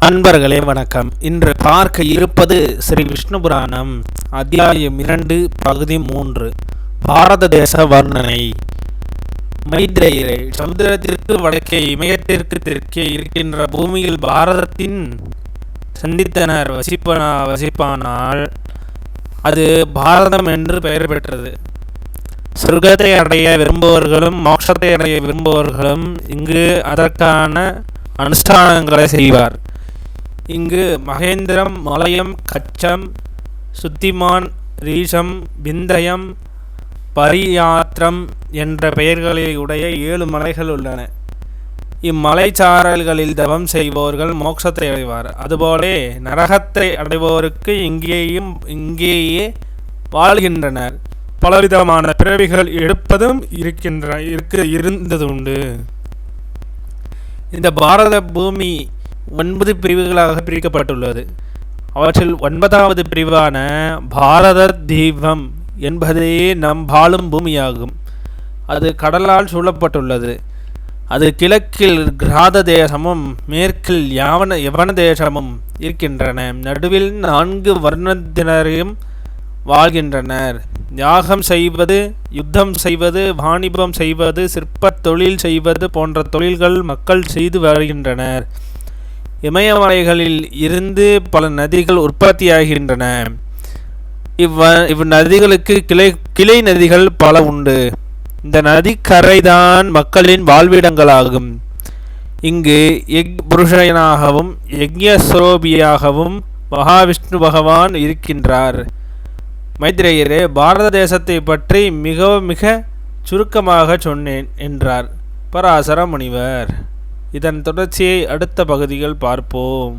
அன்பர்களே வணக்கம். இன்று பார்க்க இருப்பது ஸ்ரீ விஷ்ணு புராணம் அத்தியாயம் 2 பகுதி 3 பாரத தேச வர்ணனை. மைத்ரேயரே, சமுத்திரத்திற்கு வடக்கே இமயத்திற்கு தெற்கே இருக்கின்ற பூமியில் பாரதத்தின் சந்தித்தனர் வசிப்பானால் அது பாரதம் என்று பெயர் பெற்றது. சொர்க்கத்தை அடைய விரும்புவர்களும் மோட்சத்தை அடைய விரும்புவர்களும் இங்கு அதற்கான அனுஷ்டானங்களை செய்வார். இங்கு மகேந்திரம், மலயம், கச்சம், சுத்திமான், ரீஷம், விந்தயம், பரியாத்திரம் என்ற பெயர்களை உடைய 7 மலைகள் உள்ளன. இம்மலைச்சாரல்களில் தவம் செய்வோர்கள் மோட்சத்தை அடைவார். அதுபோல நரகத்தை அடைவோருக்கு இங்கேயே வாழ்கின்றனர். பலவிதமான பிறவிகள் எடுப்பதும் இருந்ததுண்டு. இந்த பாரத பூமி 9 பிரிவுகளாக பிரிக்கப்பட்டுள்ளது. அவற்றில் 9வது பிரிவான பாரத தீபம் என்பதே நம் வாழும் பூமியாகும். அது கடலால் சூழப்பட்டுள்ளது. அது கிழக்கில் கிராத தேசமும் மேற்கில் யவன தேசமும் இருக்கின்றன. நடுவில் 4 வர்ணத்தினரையும் வாழ்கின்றனர். யாகம் செய்வது, யுத்தம் செய்வது, வாணிபம் செய்வது, சிற்பத் தொழில் செய்வது போன்ற தொழில்கள் மக்கள் செய்து வருகின்றனர். இமயமலைகளில் இருந்து பல நதிகள் உற்பத்தியாகின்றன. இந்நதிகளுக்கு கிளை நதிகள் பல உண்டு. இந்த நதிக்கரைதான் மக்களின் வாழ்விடங்களாகும். இங்கு புருஷனாகவும் யக்ஞஸ்வரூபியாகவும் மகாவிஷ்ணு பகவான் இருக்கின்றார். மைத்ரேயரே, பாரத தேசத்தை பற்றி மிக சுருக்கமாக சொன்னேன் என்றார் பராசர முனிவர். இதன் தொடர்ச்சியை அடுத்த பகுதிகள் பார்ப்போம்.